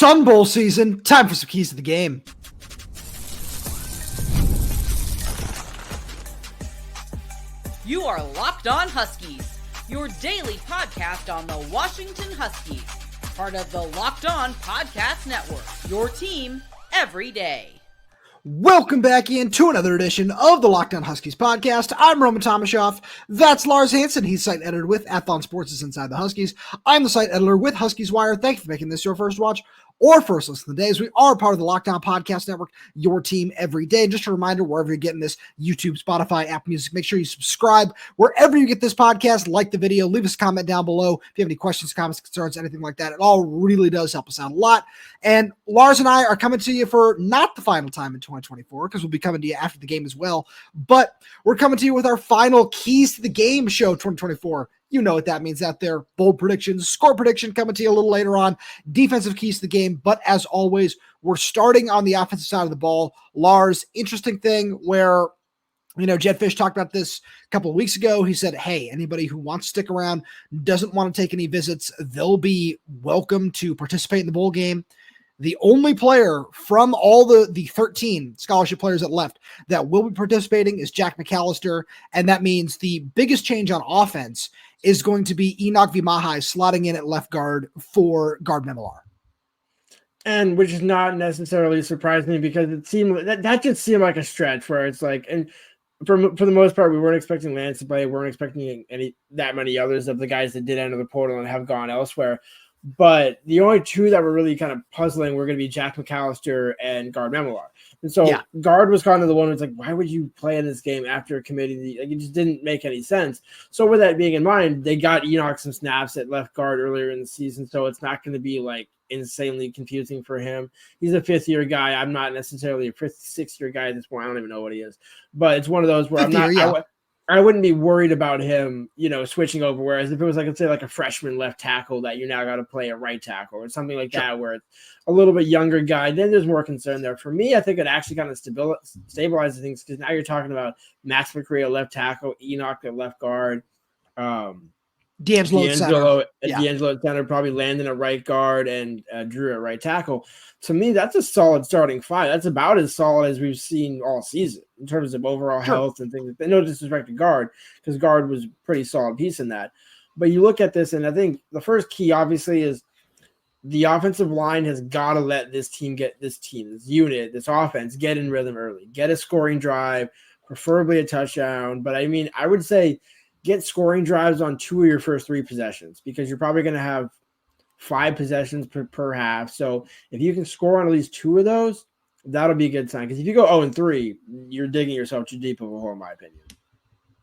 Sun Bowl season. Time for some keys to the game. You are Locked On Huskies, your daily podcast on the Washington Huskies, part of the Locked On Podcast Network, your team every day. Welcome back into another edition of the Locked On Huskies podcast. I'm Roman Tomashoff. That's Lars Hanson. He's site editor with Athlon Sports' Inside the Huskies. I'm the site editor with Huskies Wire. Thank you for making this your first watch or first listen of the day, as we are part of the Locked On Podcast Network, your team every day. And just a reminder, wherever you're getting this, YouTube, Spotify, Apple Music, make sure you subscribe wherever you get this podcast, like the video, leave us a comment down below if you have any questions, comments, concerns, anything like that. It all really does help us out a lot. And Lars and I are coming to you for not the final time in 2024, because we'll be coming to you after the game as well, but we're coming to you with our final Keys to the Game show 2024. You know what that means out there. Bold predictions, score prediction coming to you a little later on, defensive keys to the game. But as always, we're starting on the offensive side of the ball. Lars, interesting thing where, Jedd Fisch talked about this a couple of weeks ago. He said, hey, anybody who wants to stick around, doesn't want to take any visits, they'll be welcome to participate in the bowl game. The only player from all the 13 scholarship players that left that will be participating is Jack McAllister, and that means the biggest change on offense is going to be Enokk Vimahi slotting in at left guard for guard Memelar. And which is not necessarily surprising, because it seemed that just seemed like a stretch where it's like, and for the most part, we weren't expecting Lance to play. We weren't expecting that many others of the guys that did enter the portal and have gone elsewhere. But the only two that were really kind of puzzling were going to be Jack McAllister and guard Memelar. And so guard was kind of the one who's like, why would you play in this game after committing it just didn't make any sense. So with that being in mind, they got Enokk some snaps at left guard earlier in the season. So it's not going to be like insanely confusing for him. He's a fifth-year guy. I'm not necessarily a sixth-year guy at this point. I don't even know what he is. But it's one of those where I wouldn't be worried about him, switching over. Whereas if it was like, let's say, like a freshman left tackle that you now got to play a right tackle or something like that, where it's a little bit younger guy, then there's more concern there. For me, I think it actually kind of stabilizes things, because now you're talking about Max McCree at left tackle, Enokk at left guard, D'Angelo at center, probably Landon at right guard, and Drew at right tackle. To me, that's a solid starting five. That's about as solid as we've seen all season in terms of overall health and things. No disrespect to guard, because guard was a pretty solid piece in that. But you look at this, and I think the first key, obviously, is the offensive line has got to let this unit, this offense, get in rhythm early. Get a scoring drive, preferably a touchdown. But, I would say get scoring drives on 2 of your first 3 possessions, because you're probably going to have 5 possessions per half. So if you can score on at least 2 of those, that'll be a good sign. Because if you go 0-3, you're digging yourself too deep of a hole, in my opinion.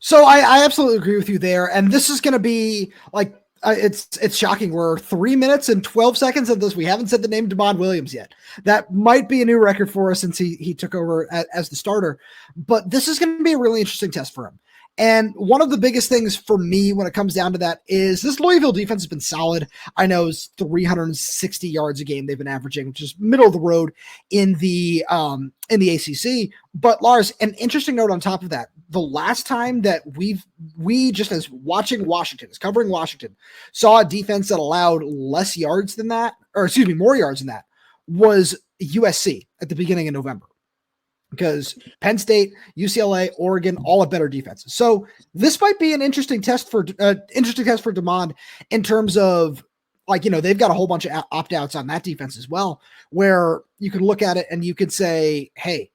So I absolutely agree with you there. And this is going to be like, it's shocking. We're 3 minutes and 12 seconds of this. We haven't said the name Demond Williams yet. That might be a new record for us since he took over as the starter. But this is going to be a really interesting test for him. And one of the biggest things for me when it comes down to that is this Louisville defense has been solid. I know it's 360 yards a game they've been averaging, which is middle of the road in the ACC. But Lars, an interesting note on top of that, the last time that we just as watching Washington, as covering Washington, saw a defense that allowed less yards than that, more yards than that, was USC at the beginning of November. Because Penn State, UCLA, Oregon, all have better defenses. So this might be an interesting test for Demond in terms of, they've got a whole bunch of opt-outs on that defense as well, where you can look at it and you could say, hey,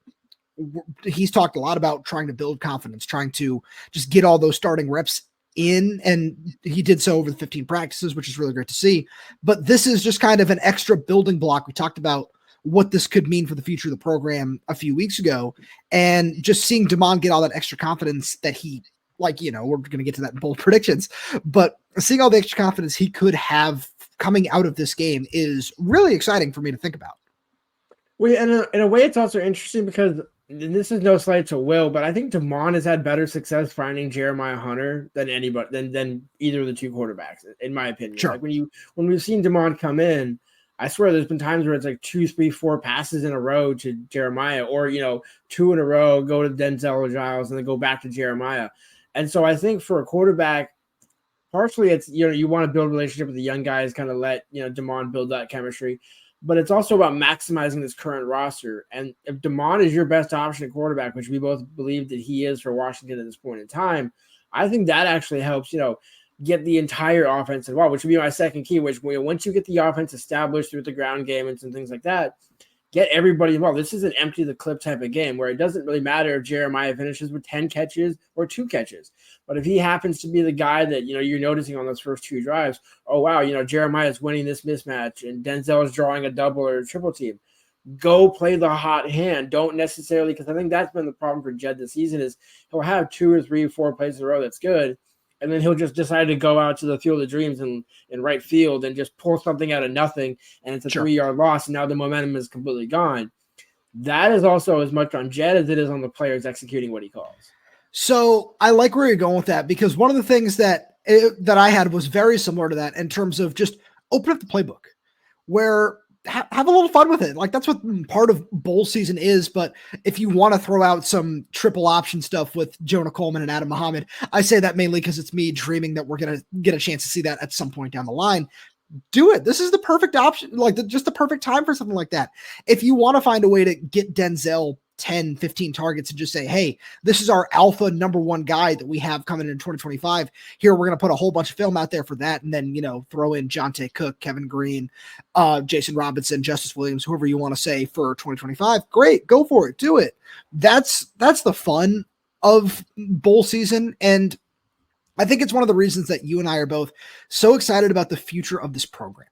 he's talked a lot about trying to build confidence, trying to just get all those starting reps in, and he did so over the 15 practices, which is really great to see. But this is just kind of an extra building block. We talked about what this could mean for the future of the program a few weeks ago, and just seeing Demond get all that extra confidence that he, we're going to get to that in bold predictions, but seeing all the extra confidence he could have coming out of this game is really exciting for me to think about. Well, and in a way, it's also interesting because, and this is no slight to Will, but I think Demond has had better success finding Jeremiah Hunter than anybody, than either of the two quarterbacks, in my opinion. Sure. Like when we've seen Demond come in, I swear there's been times where it's like 2, 3, 4 passes in a row to Jeremiah, or, 2 in a row, go to Denzel or Giles, and then go back to Jeremiah. And so I think for a quarterback, partially it's, you want to build a relationship with the young guys, kind of let, Demond build that chemistry. but it's also about maximizing this current roster. And if DeMond is your best option at quarterback, which we both believe that he is for Washington at this point in time, I think that actually helps, get the entire offense involved, which would be my second key, which once you get the offense established through the ground game and some things like that, get everybody involved. This is an empty the clip type of game where it doesn't really matter if Jeremiah finishes with 10 catches or 2 catches. But if he happens to be the guy that, you're noticing on those first 2 drives, oh, wow, Jeremiah is winning this mismatch and Denzel is drawing a double or a triple team, go play the hot hand. Don't necessarily, because I think that's been the problem for Jedd this season is he'll have 2 or 3 or 4 plays in a row that's good, and then he'll just decide to go out to the field of dreams in right field and just pull something out of nothing, and it's a 3-yard loss, and now the momentum is completely gone. That is also as much on Jedd as it is on the players executing what he calls. So I like where you're going with that, because one of the things that I had was very similar to that in terms of just open up the playbook, where have a little fun with it. Like, that's what part of bowl season is. But if you want to throw out some triple option stuff with Jonah Coleman and Adam Muhammad, I say that mainly because it's me dreaming that we're going to get a chance to see that at some point down the line. Do it. This is the perfect option, just the perfect time for something like that. If you want to find a way to get Denzel 10, 15 targets and just say, hey, this is our alpha number 1 guy that we have coming in 2025. Here, we're going to put a whole bunch of film out there for that. And then, throw in Jonte Cook, Kevin Green, Jason Robinson, Justice Williams, whoever you want to say for 2025. Great. Go for it. Do it. That's the fun of bowl season. And I think it's one of the reasons that you and I are both so excited about the future of this program.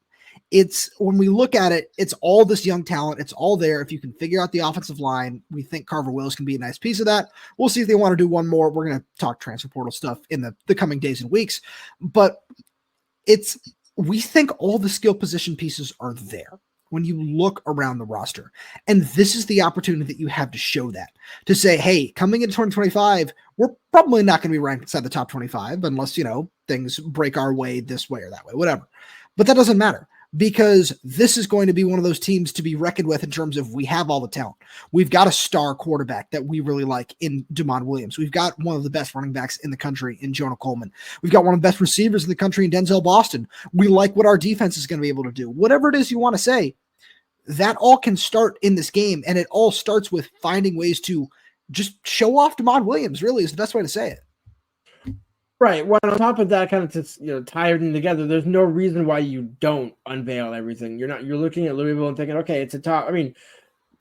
It's, when we look at it, it's all this young talent. It's all there. If you can figure out the offensive line, we think Carver Wills can be a nice piece of that. We'll see if they want to do one more. We're going to talk transfer portal stuff in the coming days and weeks, but we think all the skill position pieces are there when you look around the roster. And this is the opportunity that you have to show that, to say, hey, coming into 2025, we're probably not going to be ranked inside the top 25 unless, things break our way this way or that way, whatever. But that doesn't matter, because this is going to be one of those teams to be reckoned with in terms of we have all the talent. We've got a star quarterback that we really like in DeMond Williams. We've got one of the best running backs in the country in Jonah Coleman. We've got one of the best receivers in the country in Denzel Boston. We like what our defense is going to be able to do. Whatever it is you want to say, that all can start in this game, and it all starts with finding ways to just show off DeMond Williams, really is the best way to say it. Right. Well, on top of that, kind of to tie everything together, there's no reason why you don't unveil everything. You're looking at Louisville and thinking, okay, it's a top. I mean,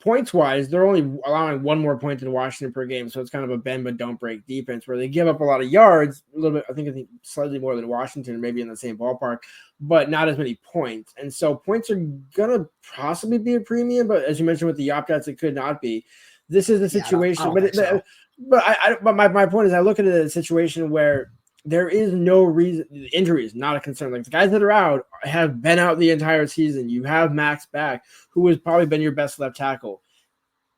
points wise, they're only allowing 1 more point than Washington per game, so it's kind of a bend but don't break defense where they give up a lot of yards, a little bit. I think slightly more than Washington, maybe in the same ballpark, but not as many points. And so points are gonna possibly be a premium, but as you mentioned with the opt-outs, it could not be. This is a situation, but my point is, I look at it as a situation where there is no reason. Injury is not a concern. Like, the guys that are out have been out the entire season. You have Max back, who has probably been your best left tackle.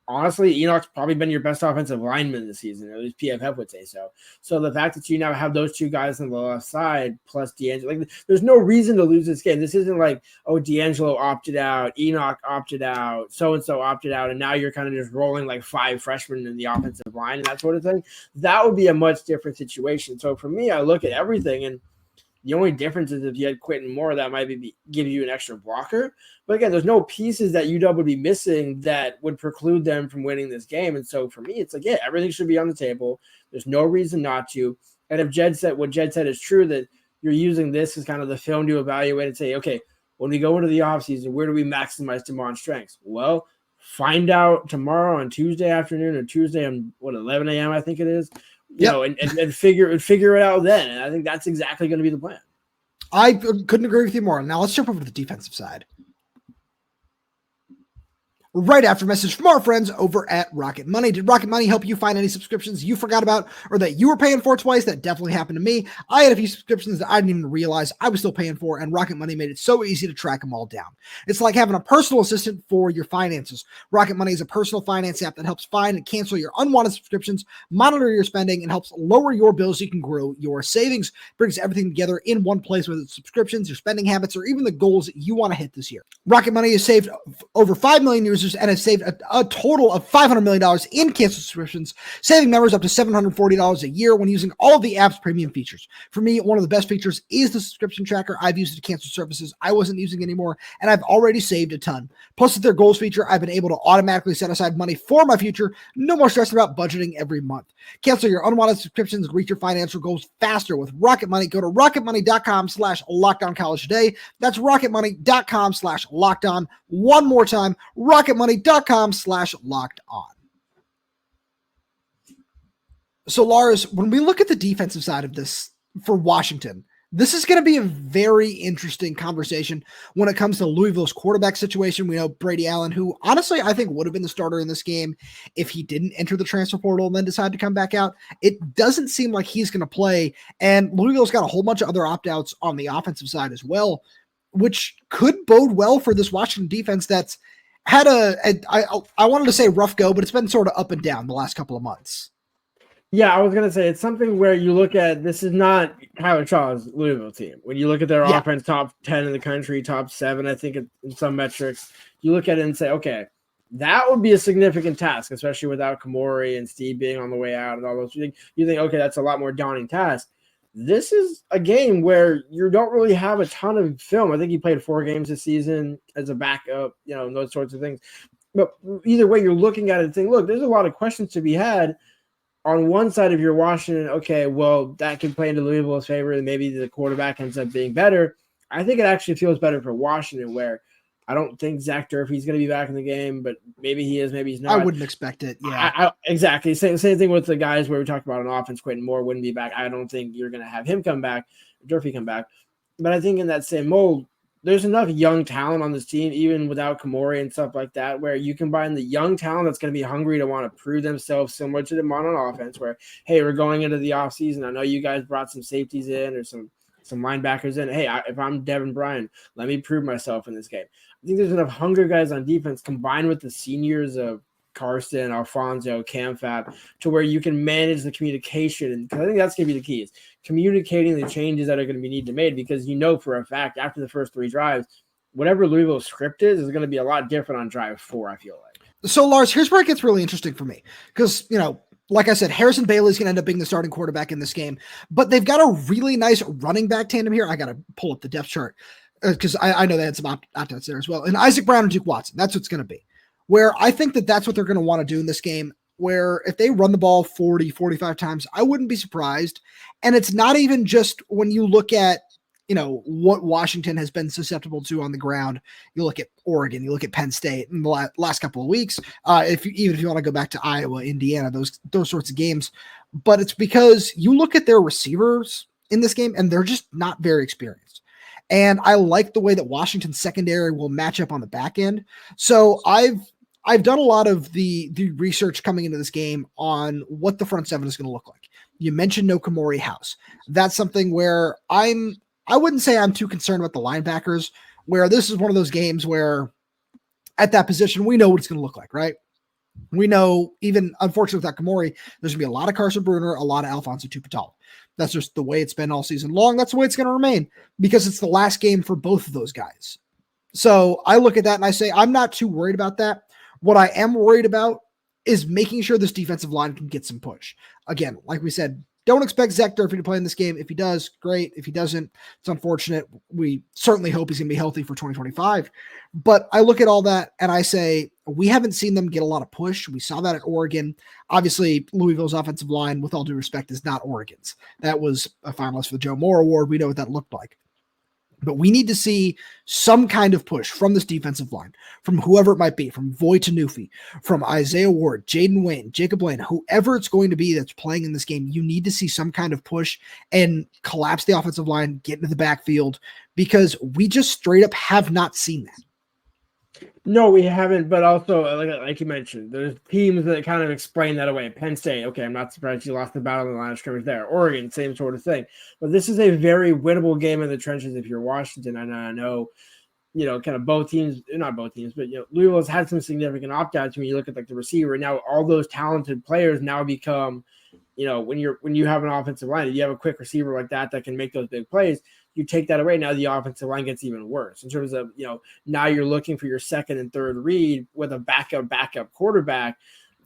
Honestly, Enokk's probably been your best offensive lineman this season, or at least PFF would say so. So the fact that you now have those 2 guys on the left side plus D'Angelo, like, there's no reason to lose this game. This isn't like, oh, D'Angelo opted out, Enokk opted out, so-and-so opted out, and now you're kind of just rolling like 5 freshmen in the offensive line and that sort of thing. That would be a much different situation. So for me, I look at everything, and the only difference is if you had Quentin Moore, that might give you an extra blocker. But again, there's no pieces that UW would be missing that would preclude them from winning this game. And so for me, it's like, yeah, everything should be on the table. There's no reason not to. And if what Jedd said is true, that you're using this as kind of the film to evaluate and say, okay, when we go into the offseason, where do we maximize DeMond's strengths? Well, find out tomorrow on Tuesday afternoon or Tuesday on 11 a.m. I think it is. And figure it out then. And I think that's exactly going to be the plan. I couldn't agree with you more. Now let's jump over to the defensive side. right after a message from our friends over at Rocket Money. Did Rocket Money help you find any subscriptions you forgot about or that you were paying for twice? That definitely happened to me. I had a few subscriptions that I didn't even realize I was still paying for, and Rocket Money made it so easy to track them all down. It's like having a personal assistant for your finances. Rocket Money is a personal finance app that helps find and cancel your unwanted subscriptions, monitor your spending, and helps lower your bills so you can grow your savings. Brings everything together in one place, whether it's subscriptions, your spending habits, or even the goals that you want to hit this year. Rocket Money has saved over 5 million users users and has saved a total of $500 million in cancel subscriptions, saving members up to $740 a year when using all of the app's premium features. For me, one of the best features is the subscription tracker. I've used it to cancel services I wasn't using anymore, and I've already saved a ton. Plus, with their goals feature, I've been able to automatically set aside money for my future. No more stress about budgeting every month. Cancel your unwanted subscriptions and reach your financial goals faster with Rocket Money. Go to rocketmoney.com/lockdowncollege today. That's rocketmoney.com/lockdown. One more time, rocketmoney.com/locked-on. So, Lars, when we look at the defensive side of this for Washington, this is going to be a very interesting conversation when it comes to Louisville's quarterback situation. We know Brady Allen, who honestly I think would have been the starter in this game if he didn't enter the transfer portal and then decide to come back out. It doesn't seem like he's going to play, and Louisville's got a whole bunch of other opt-outs on the offensive side as well, which could bode well for this Washington defense that's had I wanted to say rough go, but it's been sort of up and down the last couple of months. Yeah, I was going to say, it's something where you look at, this is not Tyler Shaw's Louisville team. When you look at their offense, top 10 in the country, top 7, I think in some metrics, you look at it and say, okay, that would be a significant task, especially without Kamori and Steve being on the way out and all those. You think, okay, that's a lot more daunting task. This is a game where you don't really have a ton of film. I think he played 4 games this season as a backup, and those sorts of things. But either way, you're looking at it and saying, look, there's a lot of questions to be had. On one side of your Washington, okay, well, that can play into Louisville's favor, and maybe the quarterback ends up being better. I think it actually feels better for Washington, where I don't think Zach Durfee's going to be back in the game, but maybe he is, maybe he's not. I wouldn't expect it. Yeah, exactly. Same thing with the guys where we talked about on offense. Quentin Moore wouldn't be back. I don't think you're going to have him come back, Durfee come back. But I think in that same mold, there's enough young talent on this team, even without Kamori and stuff like that, where you combine the young talent that's going to be hungry to want to prove themselves, similar to the on offense, where, hey, we're going into the offseason. I know you guys brought some safeties in or some linebackers in. Hey, if I'm Devin Bryan, let me prove myself in this game. I think there's enough hunger guys on defense combined with the seniors of Carson, Alphonzo, Camfab, to where you can manage the communication. And I think that's going to be the key, is communicating the changes that are going to be needed to be made, because for a fact after the first 3 drives, whatever Louisville's script is going to be a lot different on drive 4, I feel like. So, Lars, here's where it gets really interesting for me, because, like I said, Harrison Bailey's going to end up being the starting quarterback in this game, but they've got a really nice running back tandem here. I got to pull up the depth chart because I know they had some opt-outs there as well. And Isaac Brown and Duke Watson, that's what's going to be. Where I think that's what they're going to want to do in this game, where if they run the ball 40, 45 times, I wouldn't be surprised. And it's not even just when you look at, what Washington has been susceptible to on the ground. You look at Oregon, you look at Penn State in the last couple of weeks. If you want to go back to Iowa, Indiana, those sorts of games, but it's because you look at their receivers in this game and they're just not very experienced. And I like the way that Washington's secondary will match up on the back end. So I've done a lot of the research coming into this game on what the front 7 is going to look like. You mentioned no Kamori House. That's something where I wouldn't say I'm too concerned about the linebackers, where this is one of those games where at that position, we know what it's going to look like, right? We know, even unfortunately without Kamori, there's going to be a lot of Carson Bruner, a lot of Alphonzo Tuputala. That's just the way it's been all season long. That's the way it's going to remain, because it's the last game for both of those guys. So I look at that and I say, I'm not too worried about that. What I am worried about is making sure this defensive line can get some push. Again, like we said, don't expect Zach Durfee to play in this game. If he does, great. If he doesn't, it's unfortunate. We certainly hope he's going to be healthy for 2025. But I look at all that and I say, we haven't seen them get a lot of push. We saw that at Oregon. Obviously, Louisville's offensive line, with all due respect, is not Oregon's. That was a finalist for the Joe Moore Award. We know what that looked like. But we need to see some kind of push from this defensive line, from whoever it might be, from Voy to Newfie, from Isaiah Ward, Jaden Wayne, Jacob Lane, whoever it's going to be that's playing in this game. You need to see some kind of push and collapse the offensive line, get into the backfield, because we just straight up have not seen that. No, we haven't, but also, like you mentioned, there's teams that kind of explain that away. Penn State, okay, I'm not surprised you lost the battle in the line of scrimmage there. Oregon, same sort of thing. But this is a very winnable game in the trenches if you're Washington. And I know, kind of both teams, not both teams, but, Louisville's had some significant opt-outs when you look at the receiver. Now all those talented players now become, when you have an offensive line, if you have a quick receiver like that can make those big plays, you take that away. Now the offensive line gets even worse in terms of, now you're looking for your second and third read with a backup quarterback.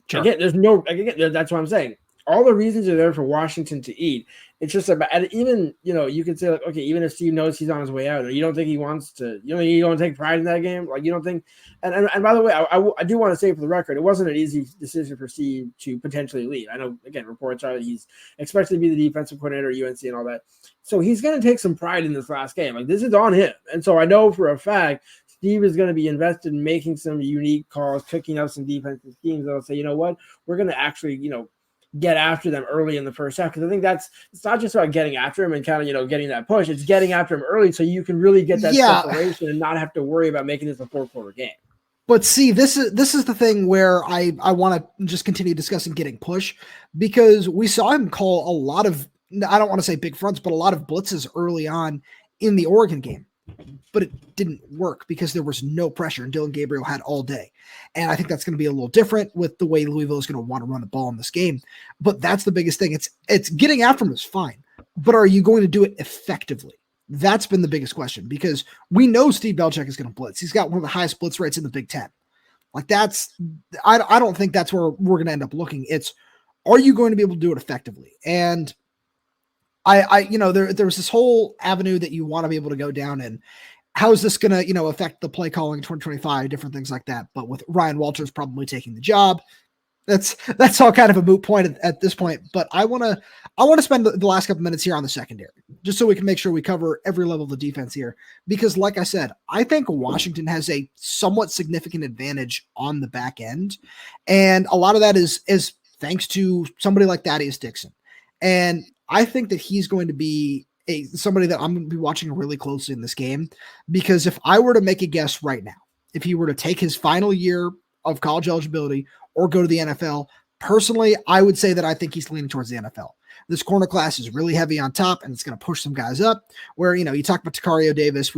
Sure. Again, that's what I'm saying. All the reasons are there for Washington to eat. It's just about, and even, you could say, like, okay, even if Steve knows he's on his way out, or you don't think he wants to, you don't take pride in that game. Like, you don't think, and by the way, I do want to say for the record, it wasn't an easy decision for Steve to potentially leave. I know, again, reports are that he's expected to be the defensive coordinator at UNC and all that. So he's going to take some pride in this last game. Like, this is on him. And so I know for a fact, Steve is going to be invested in making some unique calls, picking up some defensive schemes that'll say, you know what, we're going to actually, get after them early in the first half. Because I think it's not just about getting after him and kind of, getting that push. It's getting after him early so you can really get that separation and not have to worry about making this a 4-quarter game. But see, this is the thing where I want to just continue discussing getting push, because we saw him call a lot of, I don't want to say big fronts, but a lot of blitzes early on in the Oregon game. But it didn't work because there was no pressure, and Dylan Gabriel had all day. And I think that's going to be a little different with the way Louisville is going to want to run the ball in this game. But that's the biggest thing. It's getting after him is fine, but are you going to do it effectively? That's been the biggest question, because we know Steve Belichick is going to blitz. He's got one of the highest blitz rates in the Big Ten. Like, I don't think that's where we're going to end up looking. It's, are you going to be able to do it effectively? And there was this whole avenue that you want to be able to go down, and how is this going to, affect the play calling in 2025, different things like that. But with Ryan Walters probably taking the job, that's all kind of a moot point at this point. But I want to spend the last couple minutes here on the secondary, just so we can make sure we cover every level of the defense here. Because like I said, I think Washington has a somewhat significant advantage on the back end. And a lot of that is thanks to somebody like Thaddeus Dixon. And I think that he's going to be somebody that I'm going to be watching really closely in this game, because if I were to make a guess right now, if he were to take his final year of college eligibility or go to the NFL, personally, I would say that I think he's leaning towards the NFL. This corner class is really heavy on top, and it's going to push some guys up where, you talk about Takario Davis,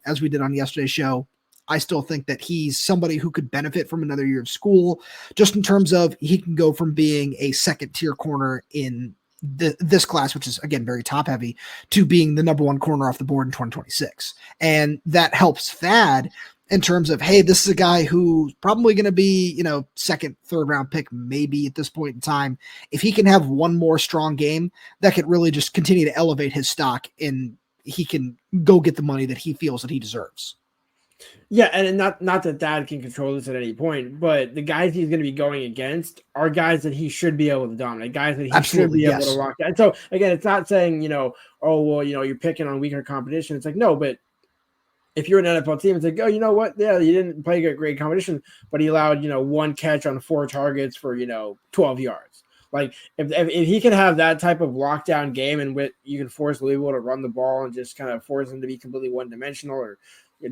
as we did on yesterday's show. I still think that he's somebody who could benefit from another year of school, just in terms of he can go from being a second tier corner in this class, which is, again, very top heavy, to being the number one corner off the board in 2026. And that helps Thad in terms of, hey, this is a guy who's probably going to be, second, third round pick, maybe at this point in time. If he can have one more strong game, that could really just continue to elevate his stock, and he can go get the money that he feels that he deserves. Yeah, and not that Thad can control this at any point, but the guys he's going to be going against are guys that he should be able to dominate, guys that he should be able to lock down. And so, again, it's not saying, you're picking on weaker competition. It's like, no, but if you're an NFL team, it's like, oh, you know what? Yeah, you didn't play great competition, but he allowed, one catch on 4 targets for, 12 yards. Like, if he can have that type of lockdown game, and you can force Louisville to run the ball and just kind of force them to be completely one-dimensional, or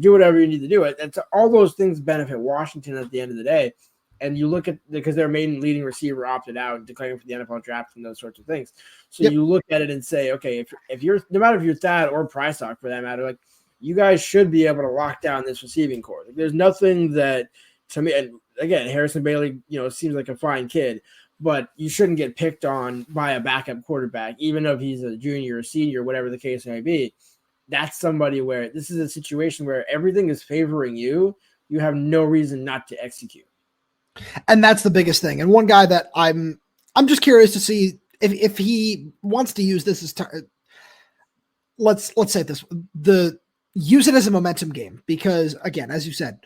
do whatever you need to do it. That's all those things benefit Washington at the end of the day. And you look at, because their main leading receiver opted out, declaring for the NFL draft and those sorts of things. So You look at it and say, okay, if you're, no matter if you're Thad or Prysock for that matter, like, you guys should be able to lock down this receiving core. Like, there's nothing that, to me, and again, Harrison Bailey, seems like a fine kid, but you shouldn't get picked on by a backup quarterback, even if he's a junior or senior, whatever the case may be. That's somebody where this is a situation where everything is favoring you. You have no reason not to execute. And that's the biggest thing. And one guy that I'm just curious to see if he wants to use this as let's say this, use it as a momentum game, because again, as you said,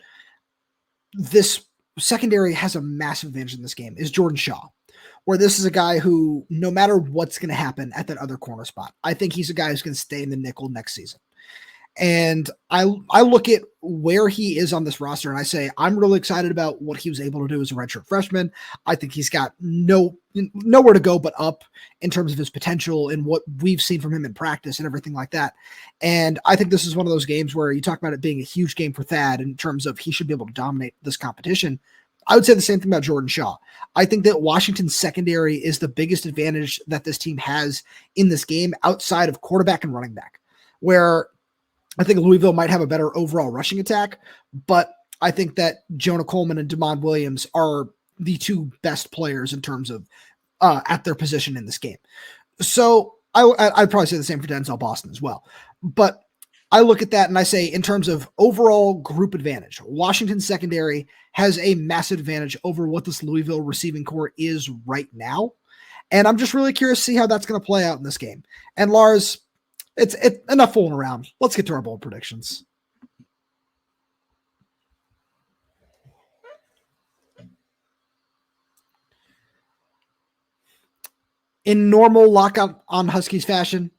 this secondary has a massive advantage in this game is Jordan Shaw, where this is a guy who, no matter what's going to happen at that other corner spot, I think he's a guy who's going to stay in the nickel next season. And I look at where he is on this roster, and I say, I'm really excited about what he was able to do as a redshirt freshman. I think he's got nowhere to go but up in terms of his potential and what we've seen from him in practice and everything like that. And I think this is one of those games where you talk about it being a huge game for Thad in terms of he should be able to dominate this competition. I would say the same thing about Jordan Shaw. I think that Washington's secondary is the biggest advantage that this team has in this game outside of quarterback and running back, where I think Louisville might have a better overall rushing attack, but I think that Jonah Coleman and Damon Williams are the two best players in terms of at their position in this game. So I'd probably say the same for Denzel Boston as well. But I look at that and I say, in terms of overall group advantage, Washington's secondary has a massive advantage over what this Louisville receiving core is right now. And I'm just really curious to see how that's going to play out in this game. And Lars, it's enough fooling around. Let's get to our bold predictions. In normal Lock on Huskies fashion,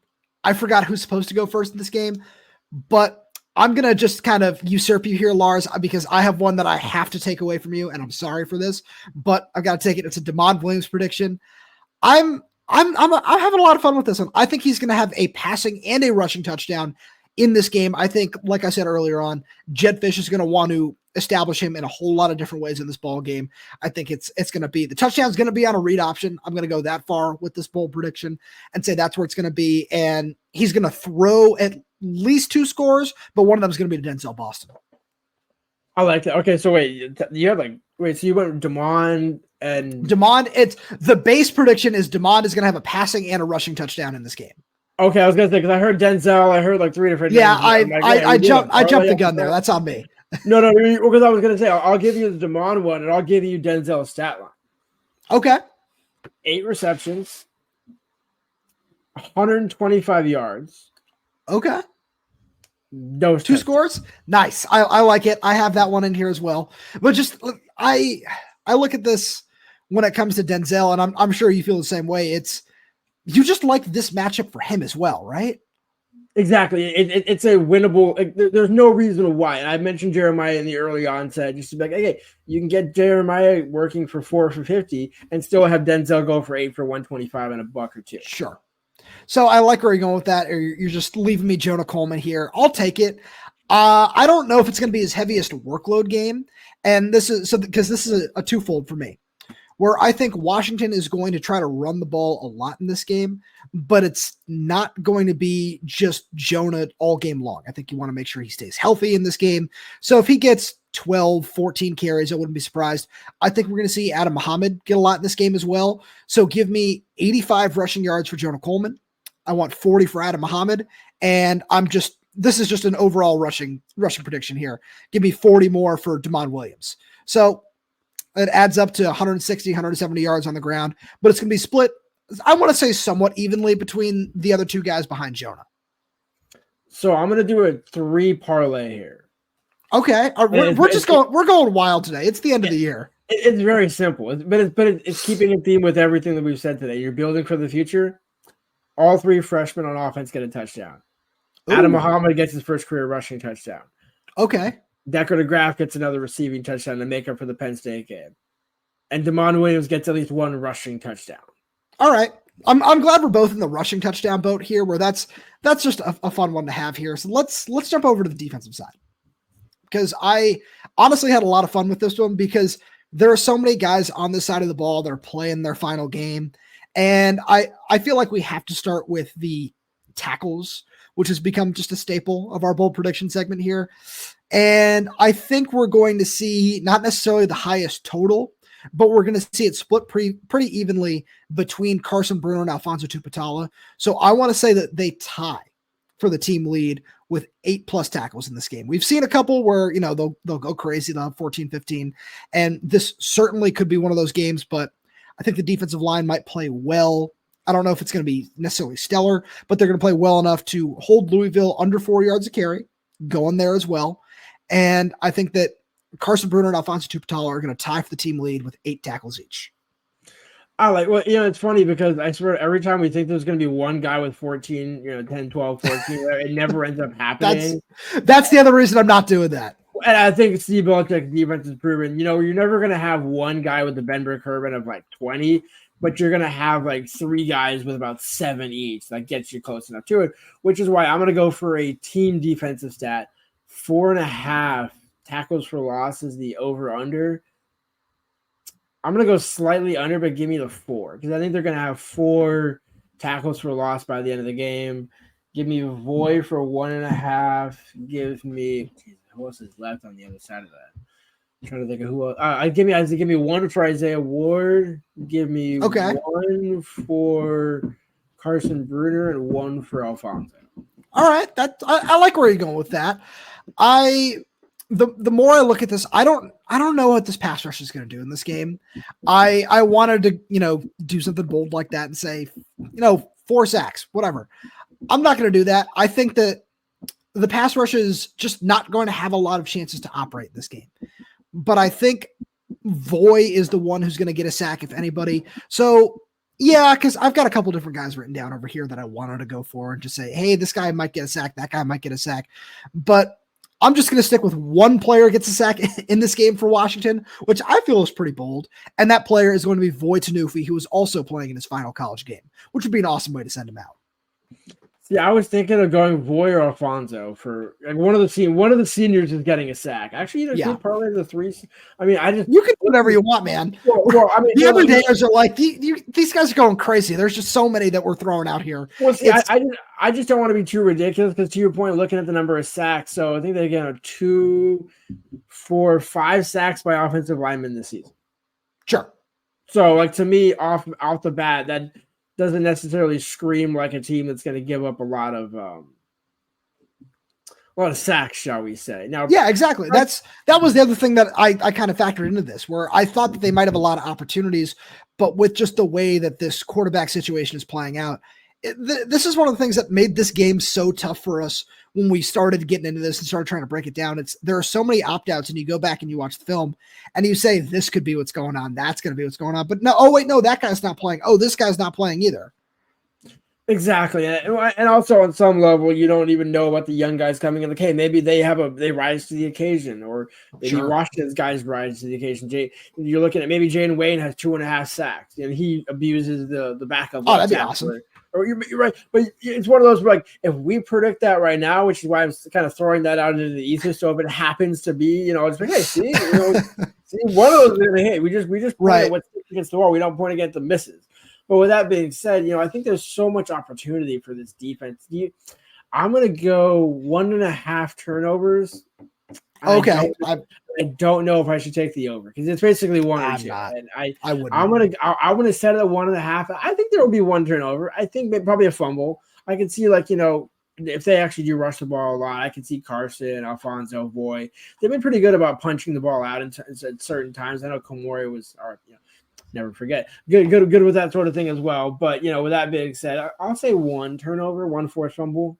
I forgot who's supposed to go first in this game, but I'm going to just kind of usurp you here, Lars, because I have one that I have to take away from you, and I'm sorry for this, but I've got to take it. It's a DeMond Williams prediction. I'm having a lot of fun with this one. I think he's going to have a passing and a rushing touchdown in this game. I think, like I said earlier on, Jedd Fisch is going to want to establish him in a whole lot of different ways in this ball game. I think it's going to be, the touchdown is going to be on a read option. I'm going to go that far with this bold prediction and say that's where it's going to be. And he's going to throw at least 2 scores, but one of them is going to be to Denzel Boston. I like that. Okay, so wait, you have so you went DeMond and DeMond. It's the base prediction is DeMond is going to have a passing and a rushing touchdown in this game. Okay, I was going to say, because I heard Denzel, I heard like 3 different names. I jumped the gun there. That's on me. No, because I was going to say, I'll give you the DeMond one, and I'll give you Denzel's stat line. Okay. 8 receptions, 125 yards. Okay. No 2 scores. Nice. I like it. I have that one in here as well. But just I look at this when it comes to Denzel, and I'm sure you feel the same way. You just like this matchup for him as well, right? Exactly. It's a winnable. There's no reason why. And I mentioned Jeremiah in the early onset just to be like, hey, you can get Jeremiah working for 4 for 50 and still have Denzel go for 8 for 125 and a buck or 2. Sure. So I like where you're going with that, or you're just leaving me Jonah Coleman here. I'll take it. I don't know if it's going to be his heaviest workload game, and this is because this is a twofold for me, where I think Washington is going to try to run the ball a lot in this game, but it's not going to be just Jonah all game long. I think you want to make sure he stays healthy in this game. So if he gets 12, 14 carries, I wouldn't be surprised. I think we're going to see Adam Muhammad get a lot in this game as well. So give me 85 rushing yards for Jonah Coleman. I want 40 for Adam Muhammad. And this is just an overall rushing prediction here. Give me 40 more for DeMond Williams. So it adds up to 160, 170 yards on the ground, but it's going to be split, I want to say, somewhat evenly between the other 2 guys behind Jonah. So I'm going to do a 3 parlay here. Okay. We're going wild today. It's the end of the year. It's very simple, but it's keeping in theme with everything that we've said today. You're building for the future. All 3 freshmen on offense get a touchdown. Ooh. Adam Muhammad gets his first career rushing touchdown. Okay. Decker DeGraff gets another receiving touchdown to make up for the Penn State game. And DeMond Williams gets at least 1 rushing touchdown. All right. I'm glad we're both in the rushing touchdown boat here, where that's just a fun one to have here. So let's jump over to the defensive side, because I honestly had a lot of fun with this one, because there are so many guys on this side of the ball that are playing their final game. And I feel like we have to start with the tackles, which has become just a staple of our bold prediction segment here. And I think we're going to see not necessarily the highest total, but we're going to see it split pretty evenly between Carson, Bruner, and Alphonzo Tuputala. So I want to say that they tie for the team lead with 8+ tackles in this game. We've seen a couple where, they'll go crazy. They'll have 14, 15. And this certainly could be one of those games, but I think the defensive line might play well. I don't know if it's going to be necessarily stellar, but they're going to play well enough to hold Louisville under 4 yards a carry, going there as well. And I think that Carson, Bruner, and Alphonzo Tuputala are going to tie for the team lead with 8 tackles each. It's funny because I swear every time we think there's going to be one guy with 14, 10, 12, 14, it never ends up happening. That's the other reason I'm not doing that. And I think Steve Belichick's defense is proven, you're never going to have one guy with the Ben Burke-Herman of like 20, but you're going to have like 3 guys with about 7 each. That gets you close enough to it, which is why I'm going to go for a team defensive stat. 4.5 tackles for loss is the over-under. I'm going to go slightly under, but give me the 4, because I think they're going to have 4 tackles for loss by the end of the game. Give me Voy for 1.5. Give me who else is left on the other side of that? I'm trying to think of who else. Give me 1 for Isaiah Ward. Give me 1 for Carson Bruner and 1 for Alphonzo. All right. I like where you're going with that. The more I look at this, I don't know what this pass rush is going to do in this game. I wanted to, do something bold like that and say, 4 sacks, whatever. I'm not going to do that. I think that the pass rush is just not going to have a lot of chances to operate in this game. But I think Voy is the one who's going to get a sack, if anybody. So, yeah, because I've got a couple different guys written down over here that I wanted to go for and just say, hey, this guy might get a sack, that guy might get a sack. But I'm just going to stick with one player gets a sack in this game for Washington, which I feel is pretty bold. And that player is going to be Voy Tanufi, who is also playing in his final college game, which would be an awesome way to send him out. Yeah, I was thinking of going Voy or Alphonzo for one of the seniors is getting a sack. Actually, probably the 3. I mean, you can do whatever you want, man. Well, I mean, the everydayers are like these guys are going crazy. There's just so many that we're throwing out here. Well, see, I just don't want to be too ridiculous because to your point, looking at the number of sacks, so I think they get 2, 4, 5 sacks by offensive linemen this season. Sure. So, like to me, off the bat, that doesn't necessarily scream like a team that's going to give up a lot of sacks, shall we say? Now, yeah, exactly. That was the other thing that I kind of factored into this, where I thought that they might have a lot of opportunities, but with just the way that this quarterback situation is playing out, this is one of the things that made this game so tough for us when we started getting into this and started trying to break it down. There are so many opt-outs, and you go back and you watch the film and you say, this could be what's going on. That's going to be what's going on. But no, that guy's not playing. Oh, this guy's not playing either. Exactly. And also on some level, you don't even know about the young guys coming in. Like, hey, maybe they rise to the occasion, or maybe Washington's guys rise to the occasion. You're looking at maybe Jane Wayne has 2.5 sacks and he abuses the backup. Oh, that'd be awesome. Or you're right, but it's one of those where, like, if we predict that right now, which is why I'm kind of throwing that out into the ether. So if it happens to be, it's like, hey, see, see, one of those is going to hit. We just point at what's against the wall. We don't point against the misses. But with that being said, I think there's so much opportunity for this defense. I'm going to go 1.5 turnovers. Okay. I don't know if I should take the over because it's basically 1 or 2. And I wouldn't. I'm gonna set it at 1.5. I think there will be 1 turnover. I think probably a fumble. I can see if they actually do rush the ball a lot, I can see Carson, Alphonzo, Voy. They've been pretty good about punching the ball out at certain times. I know Komori was, never forget, good with that sort of thing as well. But with that being said, I'll say 1 turnover, 1 forced fumble.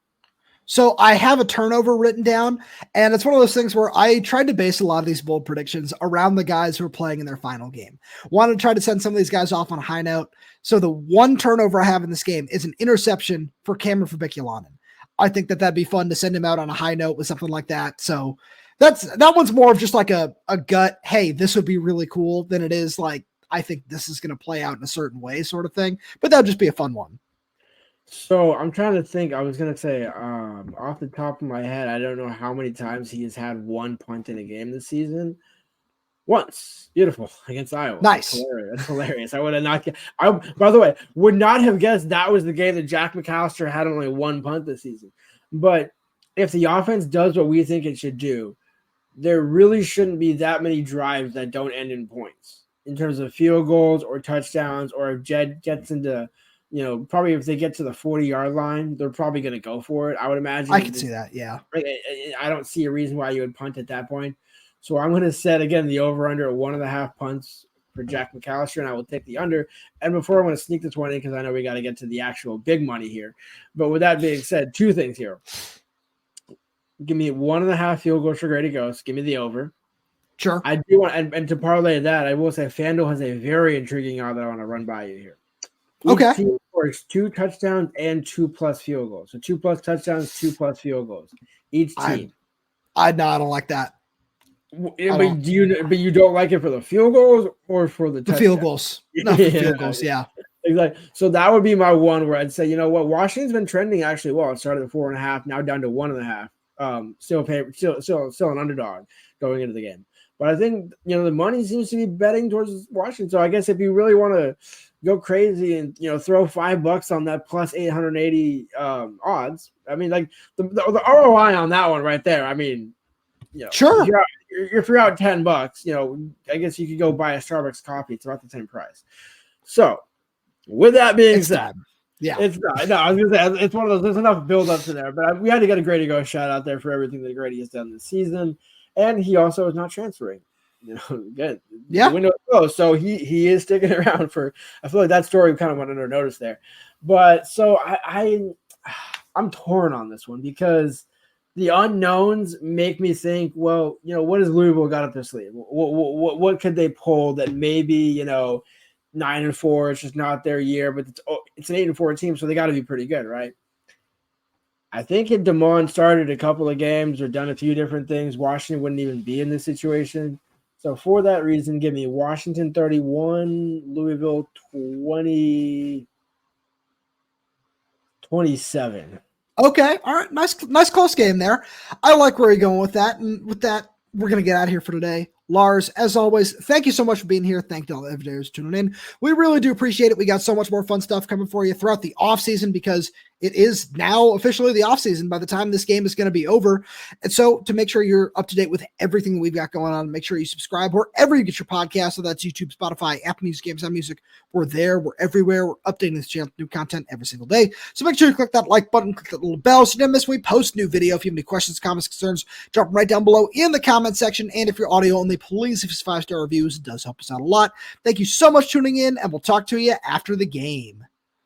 So I have a turnover written down, and it's one of those things where I tried to base a lot of these bold predictions around the guys who are playing in their final game. Wanted to try to send some of these guys off on a high note. So the 1 turnover I have in this game is an interception for Cameron Fabiculanen. I think that'd be fun to send him out on a high note with something like that. So that one's more of just like a gut, hey, this would be really cool, than it is like, I think this is going to play out in a certain way sort of thing. But that'd just be a fun one. So I'm trying to think. I was going to say, off the top of my head, I don't know how many times he has had 1 punt in a game this season. Once. Beautiful. Against Iowa. Nice. That's hilarious. I would have not by the way, would not have guessed that was the game that Jack McAllister had only 1 punt this season. But if the offense does what we think it should do, there really shouldn't be that many drives that don't end in points in terms of field goals or touchdowns, or if Jedd gets into – probably if they get to the 40-yard line, they're probably going to go for it. I would imagine. I can see that. Yeah. I don't see a reason why you would punt at that point. So I'm going to set again the over/under at 1.5 punts for Jack McAllister, and I will take the under. And before I'm going to sneak this one in because I know we got to get to the actual big money here. But with that being said, 2 things here. Give me 1.5 field goals for Grady Ghost. Give me the over. Sure. I do want, and to parlay that, I will say FanDuel has a very intriguing odds that I want to run by you here. Each team scores 2 touchdowns and 2+ field goals. So 2+ touchdowns, 2+ field goals. Each team. I don't like that. But you don't like it for the field goals or for the touchdowns? Field goals. No, field goals, yeah. Exactly. So that would be my one where I'd say, you know what, Washington's been trending actually well. It started at 4.5, now down to 1.5. Still an underdog going into the game. But I think, the money seems to be betting towards Washington. So I guess if you really want to go crazy and, throw $5 on that plus 880 odds, I mean, like the ROI on that one right there. I mean, sure. If you're out $10, I guess you could go buy a Starbucks coffee. It's about the same price. So with that being said, Yeah. It's not. No, I was gonna say it's one of those. There's enough build up to there, but we had to get a Grady Go shout out there for everything that Grady has done this season, and he also is not transferring. Again, yeah. The window is closed, so he is sticking around for. I feel like that story kind of went under notice there, but so I'm torn on this one because the unknowns make me think. Well, what has Louisville got up their sleeve? What could they pull that maybe 9-4, it's just not their year, but it's an 8-4 team, so they got to be pretty good, right? I think if DeMond started a couple of games or done a few different things, Washington wouldn't even be in this situation. So for that reason, give me Washington 31, Louisville 27. Okay. All right. Nice close game there. I like where you're going with that. And with that, we're going to get out of here for today. Lars, as always, thank you so much for being here. Thank you to all the everydayers tuning in. We really do appreciate it. We got so much more fun stuff coming for you throughout the off season because it is now officially the off season by the time this game is going to be over. And so to make sure you're up to date with everything that we've got going on, make sure you subscribe wherever you get your podcast. So that's YouTube, Spotify, Apple Music, Amazon Music. We're there. We're everywhere. We're updating this channel with new content every single day. So make sure you click that like button, click that little bell so you don't miss when we post new video. If you have any questions, comments, concerns, drop them right down below in the comment section. And if you're audio only, please leave us 5-star reviews. It does help us out a lot. Thank you so much for tuning in, and we'll talk to you after the game.